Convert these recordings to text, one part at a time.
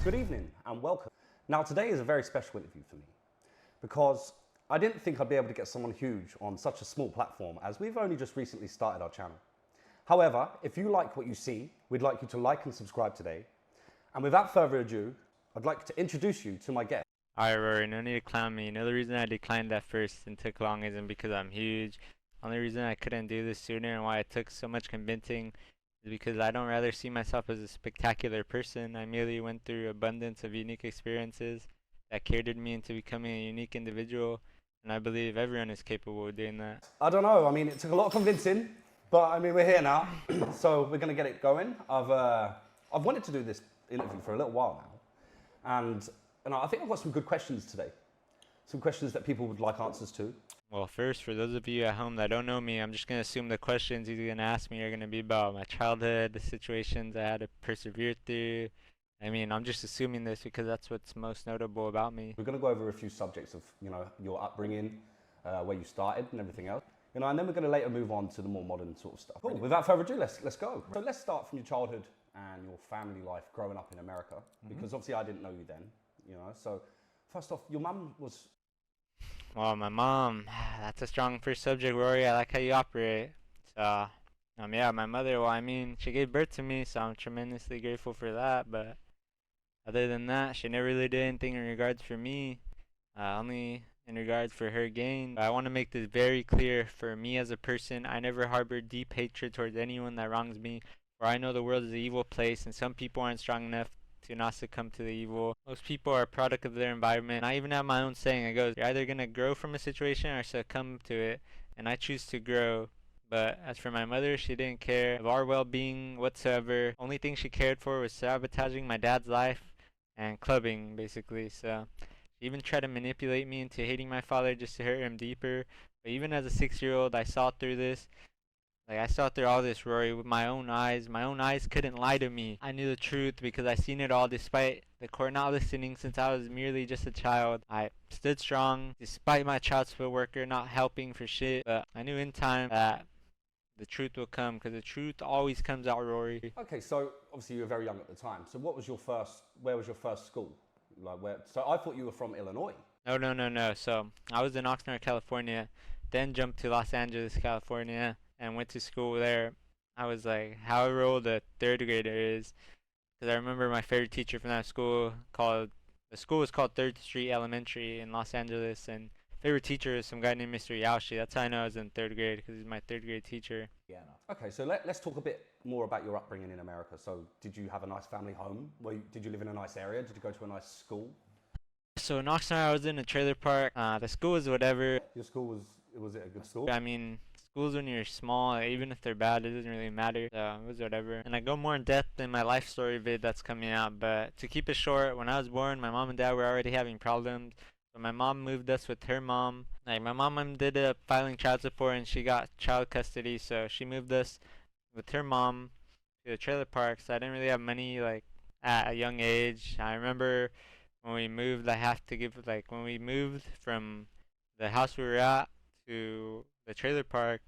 Good evening and welcome. Now today is a very special interview for me because I didn't think I'd be able to get someone huge on such a small platform as we've only just recently started our channel. However, if you like what you see, we'd like you to like and subscribe today. And without further ado, I'd like to introduce you to my guest. Alright, Rory, no need to clown me. You know the reason I declined that first and took long isn't because I'm huge. Only reason I couldn't do this sooner and why it took so much convincing is because I don't rather see myself as a spectacular person. I merely went through abundance of unique experiences that catered me into becoming a unique individual, and I believe everyone is capable of doing that. I don't know, I mean, it took a lot of convincing, but I mean, we're here now, so we're gonna get it going. I've wanted to do this interview for a little while now, and I think I've got some good questions today. Some questions that people would like answers to. Well, first, for those of you at home that don't know me, I'm just going to assume the questions he's going to ask me are going to be about my childhood, the situations I had to persevere through. I mean, I'm just assuming this because that's what's most notable about me. We're going to go over a few subjects of, your upbringing, where you started and everything else. And then we're going to later move on to the more modern sort of stuff. Cool. Without further ado, let's go. So let's start from your childhood and your family life growing up in America, because obviously I didn't know you then, So first off, your mum was... Well, my mom, that's a strong first subject, Rory. I like how you operate. So, yeah, my mother, well, I mean, she gave birth to me, so I'm tremendously grateful for that. But other than that, she never really did anything in regards for me, only in regards for her gain. I want to make this very clear. For me as a person, I never harbored deep hatred towards anyone that wrongs me, for I know the world is an evil place, and some people aren't strong enough to not succumb to the evil. Most people are a product of their environment. I even have my own saying. It goes, you're either going to grow from a situation or succumb to it, and I choose to grow. But as for my mother, she didn't care of our well-being whatsoever. Only thing she cared for was sabotaging my dad's life and clubbing, basically. So she even tried to manipulate me into hating my father just to hurt him deeper. But even as a 6-year-old, I saw through this. I saw through all this, Rory, with my own eyes. My own eyes couldn't lie to me. I knew the truth because I seen it all despite the court not listening since I was merely just a child. I stood strong despite my child support worker not helping for shit. But I knew in time that the truth will come, because the truth always comes out, Rory. Okay, so obviously you were very young at the time. So where was your first school? So I thought you were from Illinois. No. So I was in Oxnard, California, then jumped to Los Angeles, California, and went to school there. I was like however old a third grader is, because I remember my favorite teacher from that school the school was called 3rd Street Elementary in Los Angeles, and favorite teacher is some guy named Mr. Yaoshi. That's how I know I was in 3rd grade, because he's my 3rd grade teacher. Yeah. Okay, so let's talk a bit more about your upbringing in America. So did you have a nice family home? Did you live in a nice area? Did you go to a nice school? So in Oxnard, I was in a trailer park. The school was whatever. Your school was it a good school? I mean, schools when you're small, even if they're bad, it doesn't really matter. So it was whatever. And I go more in depth in my life story vid that's coming out. But to keep it short, when I was born, my mom and dad were already having problems. So my mom moved us with her mom. Like, my mom ended up filing child support and she got child custody. So she moved us with her mom to the trailer park. So I didn't really have money, like, at a young age. I remember when we moved, when we moved from the house we were at to the trailer park,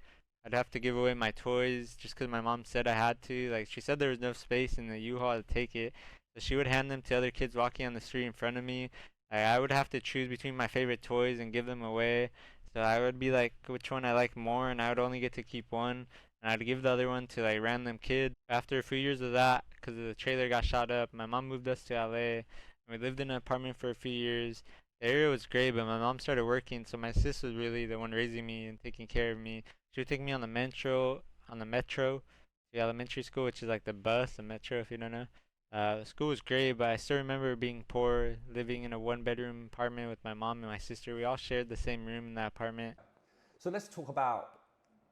I'd have to give away my toys just because my mom said I had to. Like, she said there was no space in the U-Haul to take it, so she would hand them to other kids walking on the street in front of me. I would have to choose between my favorite toys and give them away. So I would be like, which one I like more, and I would only get to keep one, and I'd give the other one to like random kid. After a few years of that, because the trailer got shot up, my mom moved us to LA, and we lived in an apartment for a few years. The area was great, but my mom started working, so my sis was really the one raising me and taking care of me. She would take me on the metro to elementary school, which is like the bus, the metro, if you don't know. The school was great, but I still remember being poor, living in a 1-bedroom apartment with my mom and my sister. We all shared the same room in that apartment. So let's talk about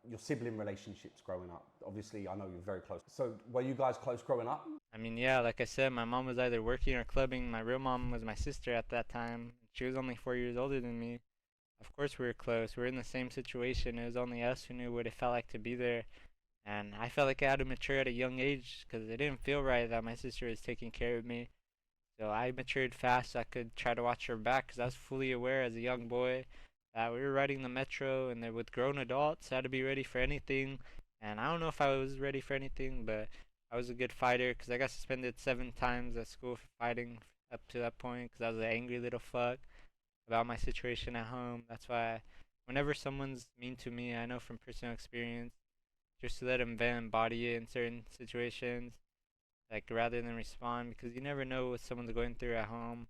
your sibling relationships growing up. Obviously, I know you're very close. So were you guys close growing up? I mean, yeah, like I said, my mom was either working or clubbing. My real mom was my sister at that time. She was only 4 years older than me. Of course we were close. We were in the same situation. It was only us who knew what it felt like to be there. And I felt like I had to mature at a young age because it didn't feel right that my sister was taking care of me. So I matured fast so I could try to watch her back, because I was fully aware as a young boy that we were riding the metro and with grown adults, I had to be ready for anything. And I don't know if I was ready for anything, but I was a good fighter because I got suspended 7 times at school for fighting up to that point because I was an angry little fuck about my situation at home. That's why whenever someone's mean to me, I know from personal experience, just to let them vent and body it in certain situations, like rather than respond, because you never know what someone's going through at home.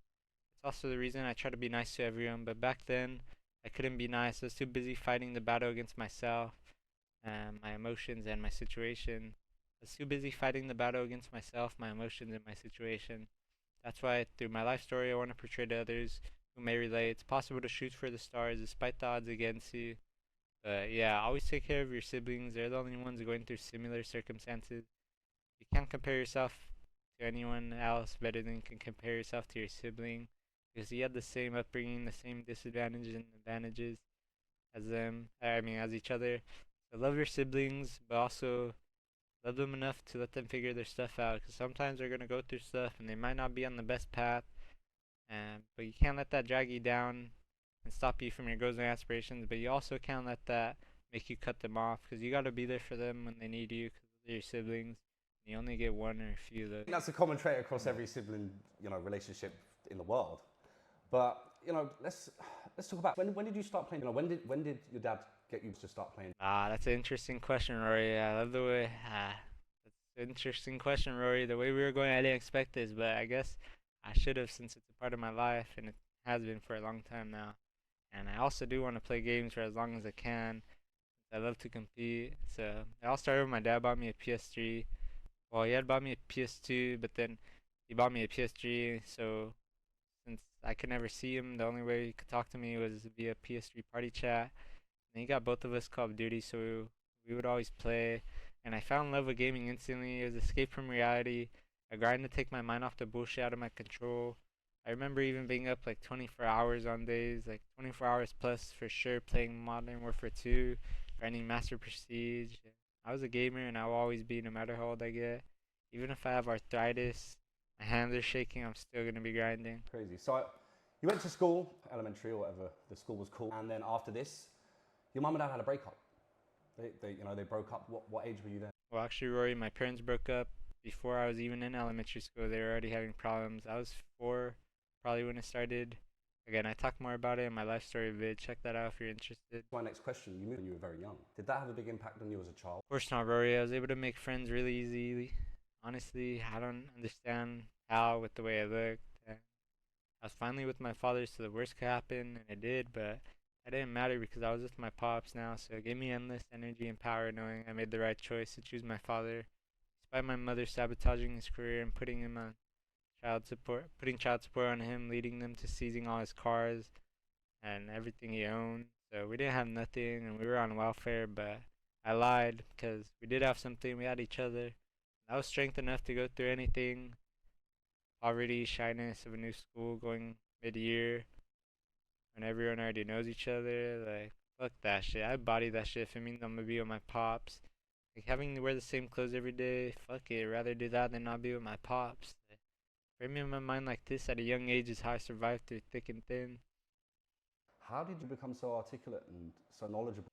It's also the reason I try to be nice to everyone, but back then I couldn't be nice. I was too busy fighting the battle against myself and my emotions and my situation. I was too busy fighting the battle against myself, my emotions, and my situation. That's why through my life story, I want to portray to others who may relate. It's possible to shoot for the stars despite the odds against you. But yeah, always take care of your siblings. They're the only ones going through similar circumstances. You can't compare yourself to anyone else better than you can compare yourself to your sibling because you had the same upbringing, the same disadvantages and advantages as them. I mean, as each other. So love your siblings, but also love them enough to let them figure their stuff out because sometimes they're gonna go through stuff and they might not be on the best path. But you can't let that drag you down and stop you from your goals and aspirations. But you also can't let that make you cut them off because you gotta be there for them when they need you because they're your siblings. You only get one or a few of those. That's a common trait across every sibling, relationship in the world. But let's talk about when did you start playing? When did your dad get you to start playing? That's an interesting question, Rory. I love the way. That's an interesting question, Rory. The way we were going, I didn't expect this, but I guess I should have since it's a part of my life and it has been for a long time now. And I also do want to play games for as long as I can. I love to compete. So it all started when my dad bought me a PS3. Well, he had bought me a PS2, but then he bought me a PS3. So since I could never see him, the only way he could talk to me was via PS3 party chat. And he got both of us Call of Duty, so we would always play. And I fell in love with gaming instantly. It was escape from reality. I grind to take my mind off the bullshit out of my control. I remember even being up like 24 hours on days, like 24 hours plus for sure, playing Modern Warfare 2, grinding Master Prestige. I was a gamer and I will always be no matter how old I get. Even if I have arthritis, my hands are shaking, I'm still going to be grinding. Crazy. So you went to school, elementary or whatever the school was called, and then after this, your mum and dad had a breakup. They broke up. What age were you then? Well, actually, Rory, my parents broke up before I was even in elementary school. They were already having problems. I was 4, probably when it started. Again, I talk more about it in my life story vid. Check that out if you're interested. My next question, you moved when you were very young. Did that have a big impact on you as a child? Of course not, Rory. I was able to make friends really easily. Honestly, I don't understand how with the way I looked. I was finally with my father, so the worst could happen, and it did, but that didn't matter because I was with my pops now, so it gave me endless energy and power knowing I made the right choice to choose my father, despite my mother sabotaging his career and putting child support on him, leading them to seizing all his cars and everything he owned. So we didn't have nothing, and we were on welfare, but I lied because we did have something. We had each other. That was strength enough to go through anything. Poverty, shyness of a new school, going mid-year, when everyone already knows each other. Like, fuck that shit. I body that shit if it means I'm gonna be with my pops. Like, having to wear the same clothes every day, fuck it. Rather do that than not be with my pops. Like, framing my mind like this at a young age is how I survived through thick and thin. How did you become so articulate and so knowledgeable?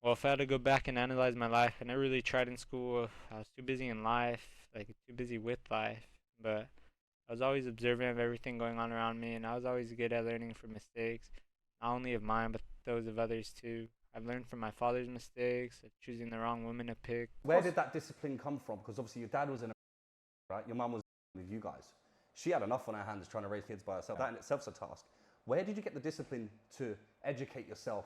Well, if I had to go back and analyze my life, I never really tried in school. I was too busy in life, like too busy with life. But I was always observant of everything going on around me, and I was always good at learning from mistakes, not only of mine, but those of others too. I've learned from my father's mistakes, of choosing the wrong woman to pick. Where did that discipline come from? Because obviously your dad was in a right, your mum was with you guys. She had enough on her hands trying to raise kids by herself. That in itself's a task. Where did you get the discipline to educate yourself,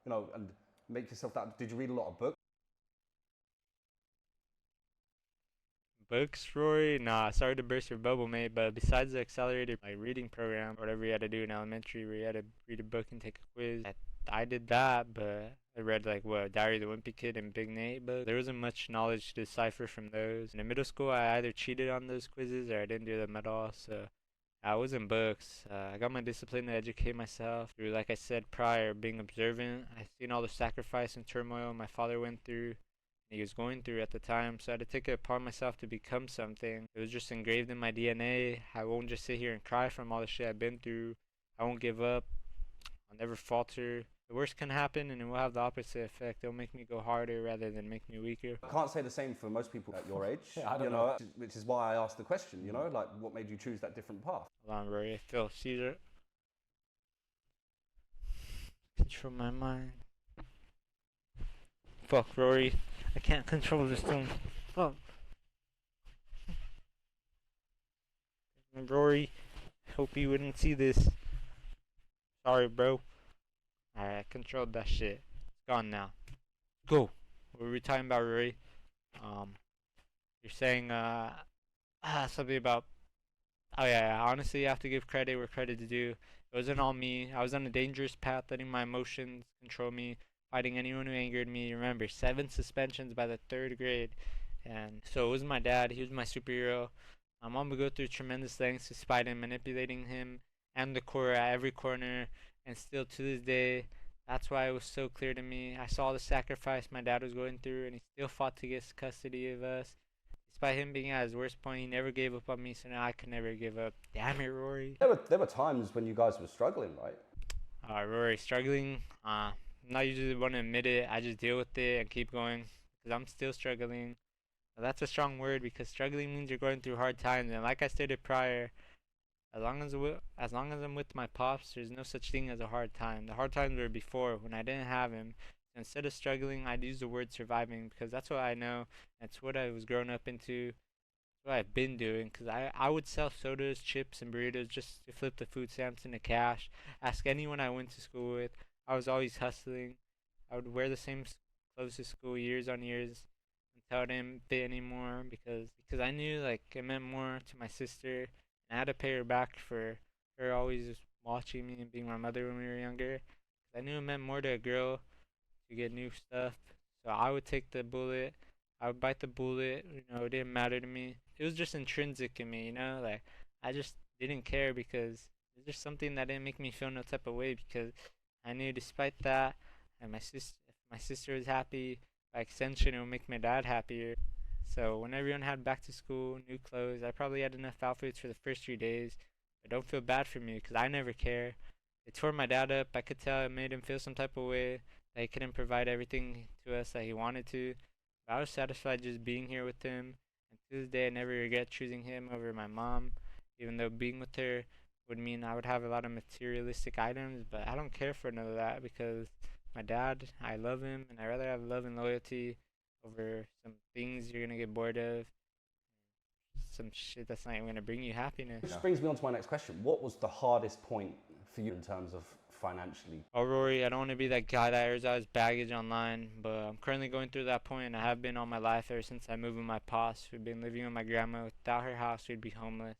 and make yourself that? Did you read a lot of books? Books, Rory? Nah, sorry to burst your bubble, mate, but besides the accelerated reading program, whatever you had to do in elementary, where you had to read a book and take a quiz, I did that, but I read Diary of the Wimpy Kid and Big Nate books. There wasn't much knowledge to decipher from those. In middle school, I either cheated on those quizzes or I didn't do them at all, so I was in books. I got my discipline to educate myself through, like I said prior, being observant. I seen all the sacrifice and turmoil my father went through, he was going through at the time, so I had to take it upon myself to become something. It was just engraved in my DNA. I won't just sit here and cry from all the shit I've been through. I won't give up. I'll never falter. the worst can happen and it will have the opposite effect. It'll make me go harder rather than make me weaker. I can't say the same for most people at your age, Yeah, I don't know. which is why I asked the question, like what made you choose that different path? Hold on, Rory. I feel seizure. Control my mind. Fuck, Rory. I can't control this thing. Fuck. Rory, hope you wouldn't see this. Sorry, bro. Alright, I controlled that shit. It's gone now. Go. What were we talking about, Rory? You're saying, something about. Oh, yeah, honestly, you have to give credit where credit is due. It wasn't all me. I was on a dangerous path, letting my emotions control me, fighting anyone who angered me. Remember, 7 suspensions by the 3rd grade. And so it was my dad. He was my superhero. My mom would go through tremendous lengths despite him manipulating him and the core at every corner. And still to this day, that's why it was so clear to me. I saw the sacrifice my dad was going through, and he still fought to get custody of us. Despite him being at his worst point, he never gave up on me, so now I could never give up. Damn it, Rory. There were times when you guys were struggling, right? Rory, struggling. I'm not usually one to admit it. I just deal with it and keep going because I'm still struggling. Now, that's a strong word because struggling means you're going through hard times, and like I stated prior, as long as I'm with my pops, there's no such thing as a hard time. The hard times were before when I didn't have him. Instead of struggling, I'd use the word surviving because that's what I know. That's what I was growing up into. What I've been doing because I would sell sodas, chips, and burritos just to flip the food stamps into cash. Ask anyone I went to school with. I was always hustling. I would wear the same clothes to school years on years until it didn't fit anymore because I knew like it meant more to my sister and I had to pay her back for her always watching me and being my mother when we were younger. I knew it meant more to a girl to get new stuff. So I would take the bullet. I would bite the bullet. It didn't matter to me. It was just intrinsic in me, like I just didn't care because it's just something that didn't make me feel no type of way because I knew despite that, and if my sister was happy, by extension it would make my dad happier. So when everyone had back to school, new clothes, I probably had enough outfits for the first 3 days. But don't feel bad for me because I never care. It tore my dad up. I could tell it made him feel some type of way that he couldn't provide everything to us that he wanted to. But I was satisfied just being here with him. And to this day, I never regret choosing him over my mom, even though being with her would mean I would have a lot of materialistic items. But I don't care for none of that because my dad, I love him, and I'd rather have love and loyalty over some things you're gonna get bored of, some shit that's not even gonna bring you happiness. Which brings me on to my next question. What was the hardest point for you in terms of financially? Oh, Rory, I don't want to be that guy that airs out his baggage online, but I'm currently going through that point, and I have been all my life ever since I moved with my pops. We've been living with my grandma. Without her house, we'd be homeless.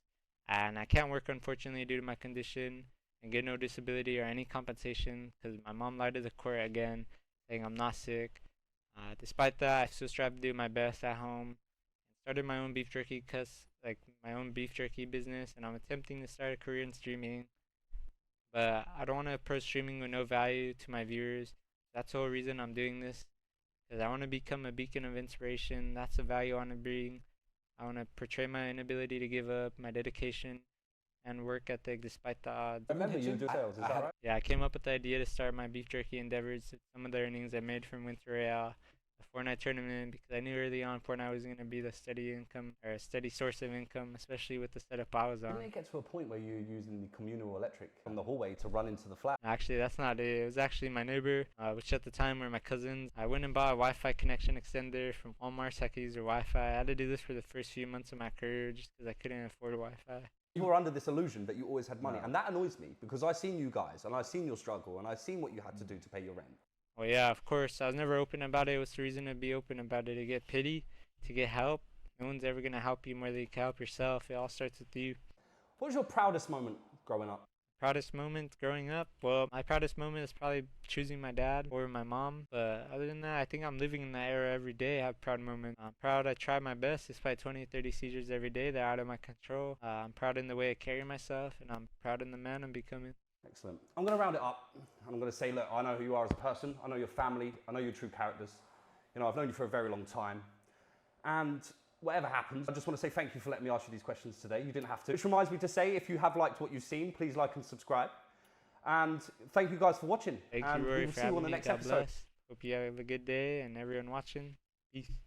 And I can't work, unfortunately, due to my condition and get no disability or any compensation because my mom lied to the court again, saying I'm not sick. Despite that, I still strive to do my best at home. Started my own beef jerky my own beef jerky business, and I'm attempting to start a career in streaming. But I don't want to approach streaming with no value to my viewers. That's the whole reason I'm doing this, because I want to become a beacon of inspiration. That's the value I want to bring. I want to portray my inability to give up, my dedication, and work ethic despite the odds. I remember you do sales, is that right? Yeah, I came up with the idea to start my beef jerky endeavors. Some of the earnings I made from Winter Royale, the Fortnite tournament, because I knew early on Fortnite was going to be the steady income or a steady source of income, especially with the setup I was on. Didn't it get to a point where you were using the communal electric from the hallway to run into the flat? Actually, that's not it. It was actually my neighbor, which at the time were my cousins. I went and bought a Wi-Fi connection extender from Walmart so I could use their Wi-Fi. I had to do this for the first few months of my career just because I couldn't afford Wi-Fi. You were under this illusion that you always had money, and that annoys me because I've seen you guys, and I've seen your struggle, and I've seen what you had to do to pay your rent. Well, yeah, of course. I was never open about it. What's the reason to be open about it? To get pity? To get help? No one's ever going to help you more than you can help yourself. It all starts with you. What was your proudest moment growing up? Proudest moment growing up? Well, my proudest moment is probably choosing my dad or my mom. But other than that, I think I'm living in that era every day. I have proud moments. I'm proud I try my best despite 20, 30 seizures every day. They're out of my control. I'm proud in the way I carry myself, and I'm proud in the man I'm becoming. Excellent. I'm going to round it up. I'm going to say, look, I know who you are as a person. I know your family. I know your true characters. I've known you for a very long time. And whatever happens, I just want to say thank you for letting me ask you these questions today. You didn't have to. Which reminds me to say, if you have liked what you've seen, please like and subscribe. And thank you guys for watching. Thank and you, we Rory, will for see you on having the me. next God episode. bless. Hope you have a good day, and everyone watching. Peace.